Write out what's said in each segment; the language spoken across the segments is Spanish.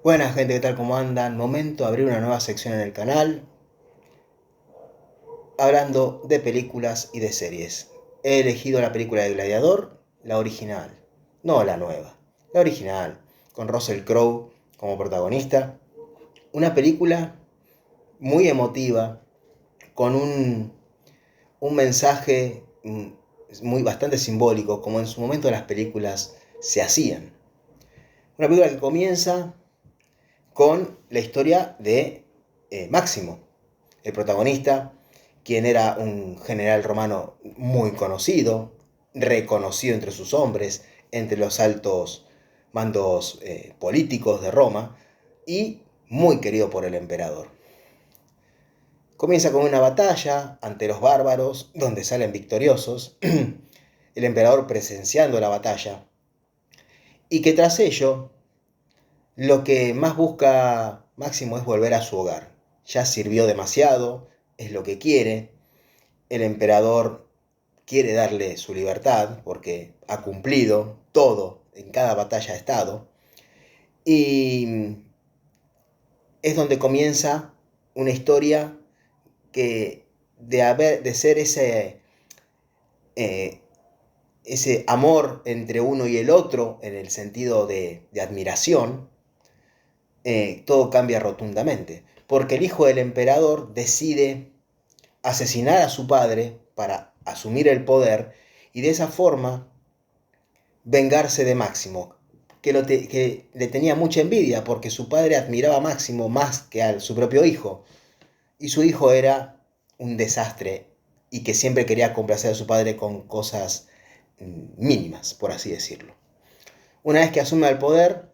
Buenas gente, ¿qué tal? ¿Cómo andan? Momento de abrir una nueva sección en el canal, hablando de películas y de series. He elegido la película de Gladiador, la original, no la nueva, la original, con Russell Crowe como protagonista. Una película muy emotiva, con un mensaje bastante simbólico, como en su momento las películas se hacían. Una película que comienza con la historia de Máximo, el protagonista, quien era un general romano muy conocido, reconocido entre sus hombres, entre los altos mandos políticos de Roma y muy querido por el emperador. Comienza con una batalla ante los bárbaros, donde salen victoriosos, el emperador presenciando la batalla, y que tras ello lo que más busca Máximo es volver a su hogar. Ya sirvió demasiado, es lo que quiere. El emperador quiere darle su libertad porque ha cumplido todo, en cada batalla ha estado. Y es donde comienza una historia que de ser eh, ese amor entre uno y el otro, en el sentido de admiración, todo cambia rotundamente. Porque el hijo del emperador decide asesinar a su padre para asumir el poder y de esa forma vengarse de Máximo, que le tenía mucha envidia porque su padre admiraba a Máximo más que a su propio hijo y su hijo era un desastre y que siempre quería complacer a su padre con cosas mínimas, por así decirlo. Una vez que asume el poder,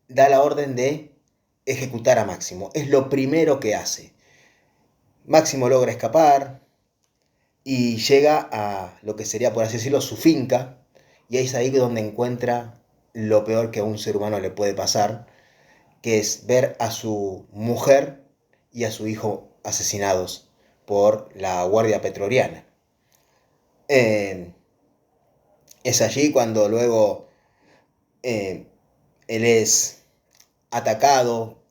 da la orden de ejecutar a Máximo. Es lo primero que hace. Máximo logra escapar y llega a lo que sería, por así decirlo, su finca, y es ahí donde encuentra lo peor que a un ser humano le puede pasar, que es ver a su mujer y a su hijo asesinados por la Guardia Pretoriana. Eh, es allí cuando luego eh, él es atacado,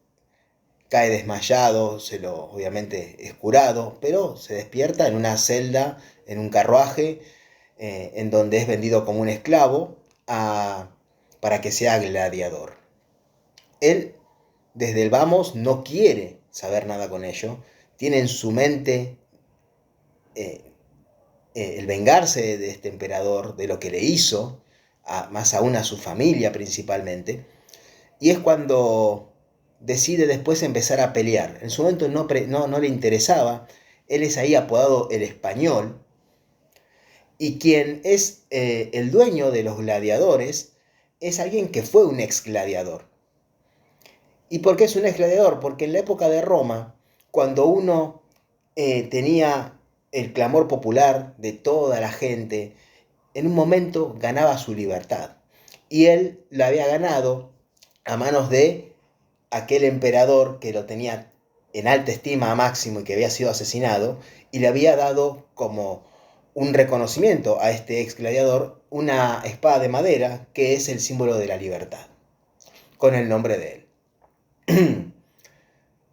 cae desmayado, obviamente es curado, pero se despierta en una celda, en un carruaje, en donde es vendido como un esclavo para que sea gladiador. Él, desde el vamos, no quiere saber nada con ello, tiene en su mente eh, el vengarse de este emperador, de lo que le hizo, más aún a su familia principalmente, y es cuando decide después empezar a pelear. En su momento no le interesaba, él es ahí apodado el español, y quien es el dueño de los gladiadores es alguien que fue un ex gladiador. ¿Y por qué es un ex gladiador? Porque en la época de Roma, cuando uno tenía el clamor popular de toda la gente, en un momento ganaba su libertad. Y él la había ganado a manos de aquel emperador que lo tenía en alta estima a Máximo y que había sido asesinado, y le había dado como un reconocimiento a este ex gladiador una espada de madera que es el símbolo de la libertad, con el nombre de él.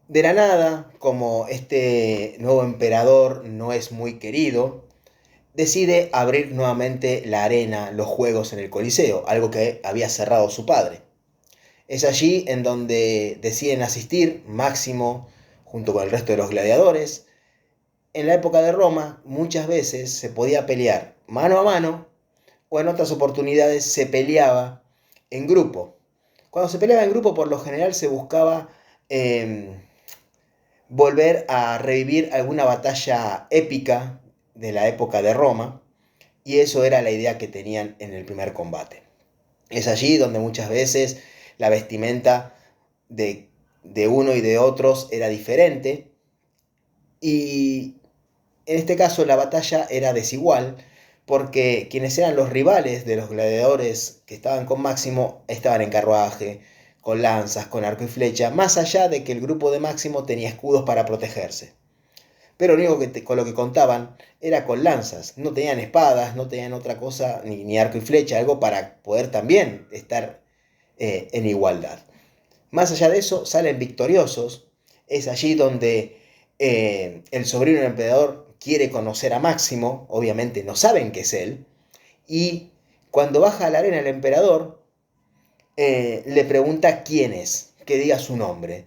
De la nada, como este nuevo emperador no es muy querido, decide abrir nuevamente la arena, los juegos en el Coliseo, algo que había cerrado su padre. Es allí en donde deciden asistir Máximo junto con el resto de los gladiadores. En la época de Roma muchas veces se podía pelear mano a mano o en otras oportunidades se peleaba en grupo. Cuando se peleaba en grupo por lo general se buscaba volver a revivir alguna batalla épica de la época de Roma, y eso era la idea que tenían en el primer combate. Es allí donde muchas veces la vestimenta de uno y de otros era diferente, y en este caso la batalla era desigual porque quienes eran los rivales de los gladiadores que estaban con Máximo estaban en carruaje, con lanzas, con arco y flecha, más allá de que el grupo de Máximo tenía escudos para protegerse. Pero lo único con lo que contaban era con lanzas, no tenían espadas, no tenían otra cosa, ni arco y flecha, algo para poder también estar en igualdad. Más allá de eso, salen victoriosos. Es allí donde el sobrino del emperador quiere conocer a Máximo, obviamente no saben que es él, y cuando baja a la arena el emperador, le pregunta quién es, que diga su nombre.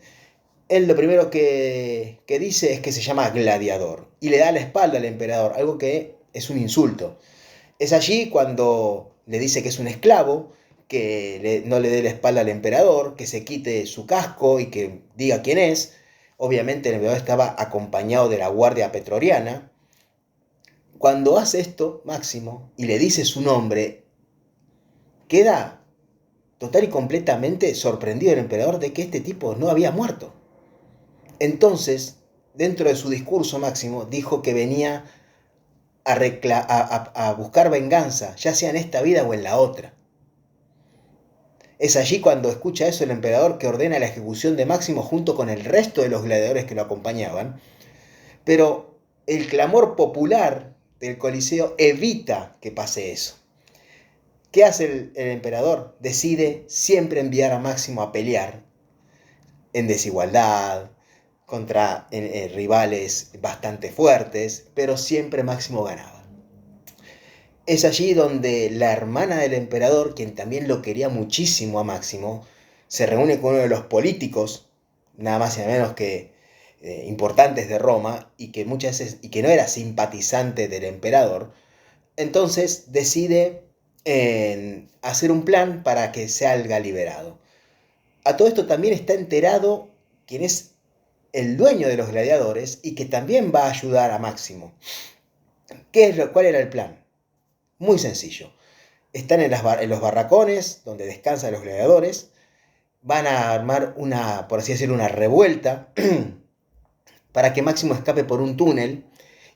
Él lo primero que dice es que se llama Gladiador, y le da la espalda al emperador, algo que es un insulto. Es allí cuando le dice que es un esclavo, que no le dé la espalda al emperador, que se quite su casco y que diga quién es. Obviamente el emperador estaba acompañado de la guardia pretoriana. Cuando hace esto, Máximo, y le dice su nombre, queda total y completamente sorprendido el emperador de que este tipo no había muerto. Entonces, dentro de su discurso, Máximo dijo que venía a buscar venganza, ya sea en esta vida o en la otra. Es allí cuando escucha eso el emperador que ordena la ejecución de Máximo junto con el resto de los gladiadores que lo acompañaban, pero el clamor popular del Coliseo evita que pase eso. ¿Qué hace el emperador? Decide siempre enviar a Máximo a pelear en desigualdad, contra rivales bastante fuertes, pero siempre Máximo ganaba. Es allí donde la hermana del emperador, quien también lo quería muchísimo a Máximo, se reúne con uno de los políticos, nada más y nada menos que importantes de Roma, y que muchas veces, y que no era simpatizante del emperador. Entonces decide hacer un plan para que salga liberado. A todo esto también está enterado quien es el dueño de los gladiadores y que también va a ayudar a Máximo. ¿Cuál era el plan? Muy sencillo. Están en los barracones donde descansan los gladiadores, van a armar una, por así decirlo, una revuelta para que Máximo escape por un túnel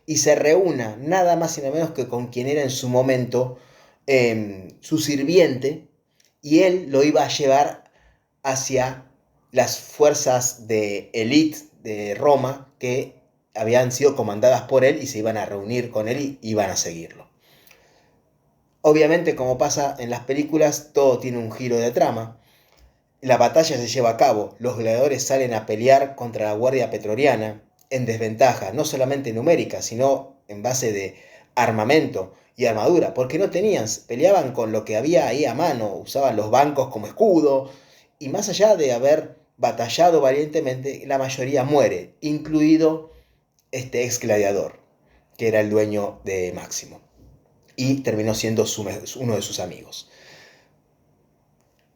y se reúna nada más y nada menos que con quien era en su momento su sirviente, y él lo iba a llevar hacia las fuerzas de élite de Roma que habían sido comandadas por él y se iban a reunir con él y iban a seguirlo. Obviamente, como pasa en las películas, todo tiene un giro de trama. La batalla se lleva a cabo, los gladiadores salen a pelear contra la guardia pretoriana en desventaja, no solamente numérica, sino en base de armamento y armadura, porque no tenían, peleaban con lo que había ahí a mano, usaban los bancos como escudo, y más allá de haber batallado valientemente, la mayoría muere, incluido este ex gladiador, que era el dueño de Máximo, y terminó siendo uno de sus amigos.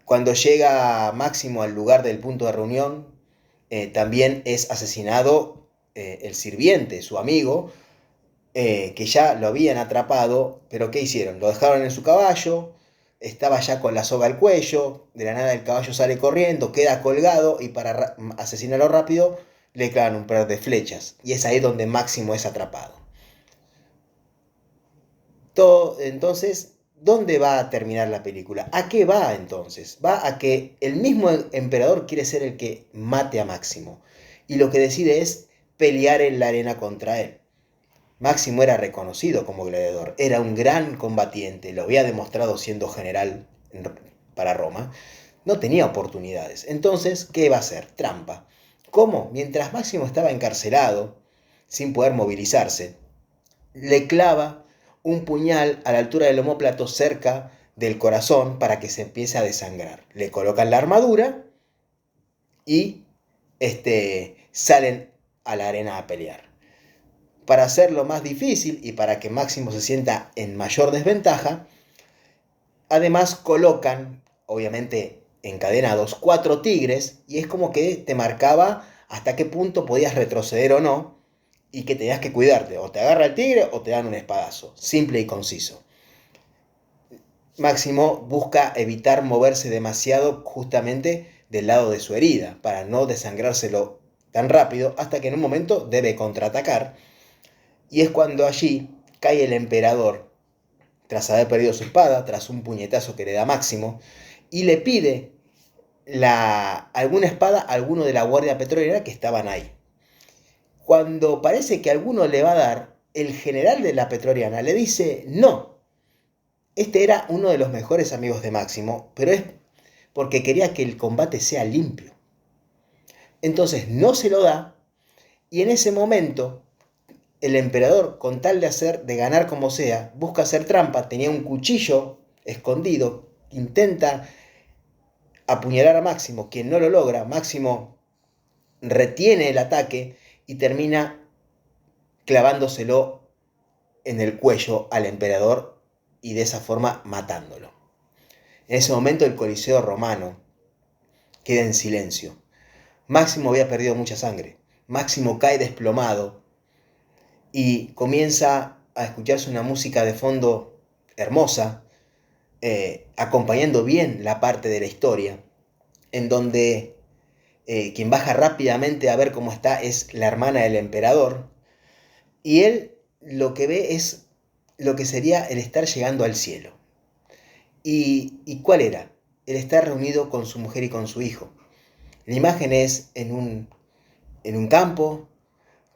Cuando llega Máximo al lugar del punto de reunión, también es asesinado el sirviente, su amigo, que ya lo habían atrapado, pero ¿qué hicieron? Lo dejaron en su caballo, estaba ya con la soga al cuello, de la nada el caballo sale corriendo, queda colgado y para asesinarlo rápido le clavan un par de flechas, y es ahí donde Máximo es atrapado. Entonces, ¿dónde va a terminar la película? ¿A qué va entonces? Va a que el mismo emperador quiere ser el que mate a Máximo, y lo que decide es pelear en la arena contra él. Máximo era reconocido como gladiador, era un gran combatiente, lo había demostrado siendo general para Roma, no tenía oportunidades. Entonces, ¿qué va a hacer? Trampa. ¿Cómo? Mientras Máximo estaba encarcelado, sin poder movilizarse, le clava un puñal a la altura del omóplato cerca del corazón para que se empiece a desangrar. Le colocan la armadura y salen a la arena a pelear. Para hacerlo más difícil y para que Máximo se sienta en mayor desventaja, además colocan, obviamente encadenados, 4 tigres, y es como que te marcaba hasta qué punto podías retroceder o no, y que tenías que cuidarte, o te agarra el tigre o te dan un espadazo, simple y conciso. Máximo busca evitar moverse demasiado justamente del lado de su herida, para no desangrárselo tan rápido, hasta que en un momento debe contraatacar, y es cuando allí cae el emperador, tras haber perdido su espada, tras un puñetazo que le da Máximo, y le pide alguna espada a alguno de la guardia pretoriana que estaban ahí. Cuando parece que alguno le va a dar, el general de la pretoriana le dice no. Este era uno de los mejores amigos de Máximo, pero es porque quería que el combate sea limpio. Entonces no se lo da, y en ese momento el emperador, con tal de ganar como sea, busca hacer trampa, tenía un cuchillo escondido, intenta apuñalar a Máximo, quien no lo logra, Máximo retiene el ataque y termina clavándoselo en el cuello al emperador y de esa forma matándolo. En ese momento el Coliseo romano queda en silencio. Máximo había perdido mucha sangre. Máximo cae desplomado y comienza a escucharse una música de fondo hermosa, acompañando bien la parte de la historia, en donde quien baja rápidamente a ver cómo está es la hermana del emperador, y él lo que ve es lo que sería el estar llegando al cielo. ¿Y cuál era? El estar reunido con su mujer y con su hijo. La imagen es en un campo,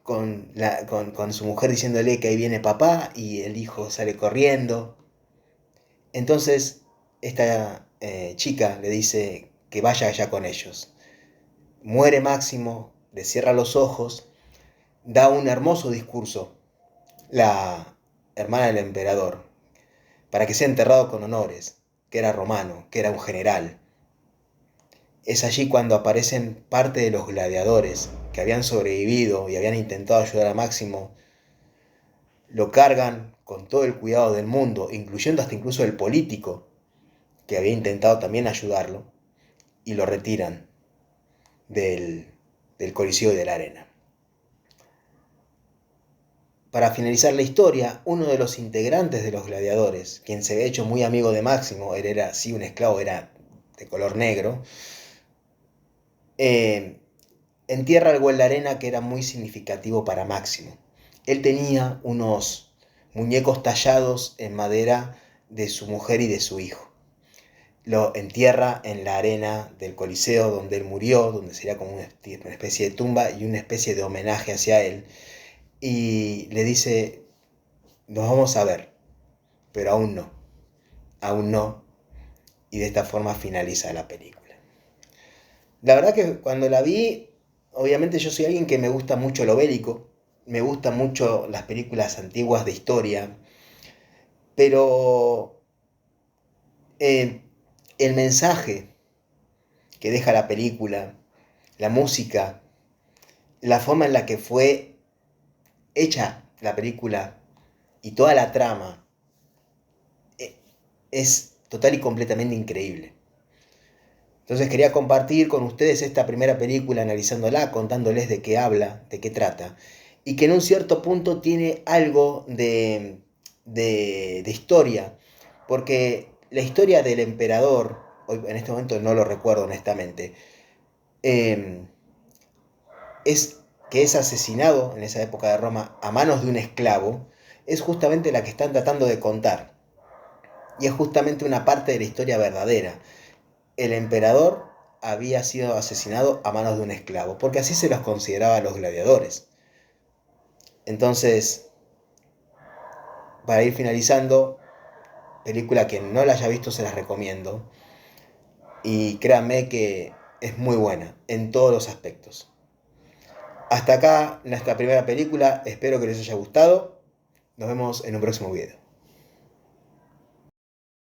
con su mujer diciéndole que ahí viene papá y el hijo sale corriendo. Entonces esta chica le dice que vaya allá con ellos. Muere Máximo, le cierra los ojos, da un hermoso discurso, la hermana del emperador, para que sea enterrado con honores, que era romano, que era un general. Es allí cuando aparecen parte de los gladiadores que habían sobrevivido y habían intentado ayudar a Máximo, lo cargan con todo el cuidado del mundo, incluyendo hasta incluso el político, que había intentado también ayudarlo, y lo retiran del Coliseo y de la arena. Para finalizar la historia, uno de los integrantes de los gladiadores, quien se había hecho muy amigo de Máximo, él era sí un esclavo, era de color negro, entierra algo en la arena que era muy significativo para Máximo. Él tenía unos muñecos tallados en madera de su mujer y de su hijo. Lo entierra en la arena del Coliseo donde él murió, donde sería como una especie de tumba y una especie de homenaje hacia él. Y le dice, nos vamos a ver, pero aún no. Y de esta forma finaliza la película. La verdad que cuando la vi, obviamente yo soy alguien que me gusta mucho lo bélico, me gustan mucho las películas antiguas de historia, pero eh, el mensaje que deja la película, la música, la forma en la que fue hecha la película y toda la trama es total y completamente increíble. Entonces quería compartir con ustedes esta primera película, analizándola, contándoles de qué habla, de qué trata, y que en un cierto punto tiene algo de historia, porque la historia del emperador, hoy en este momento no lo recuerdo honestamente, es que es asesinado en esa época de Roma a manos de un esclavo, es justamente la que están tratando de contar. Y es justamente una parte de la historia verdadera. El emperador había sido asesinado a manos de un esclavo, porque así se los consideraba a los gladiadores. Entonces, para ir finalizando, película que no la haya visto se las recomiendo. Y créanme que es muy buena en todos los aspectos. Hasta acá nuestra primera película, espero que les haya gustado. Nos vemos en un próximo video.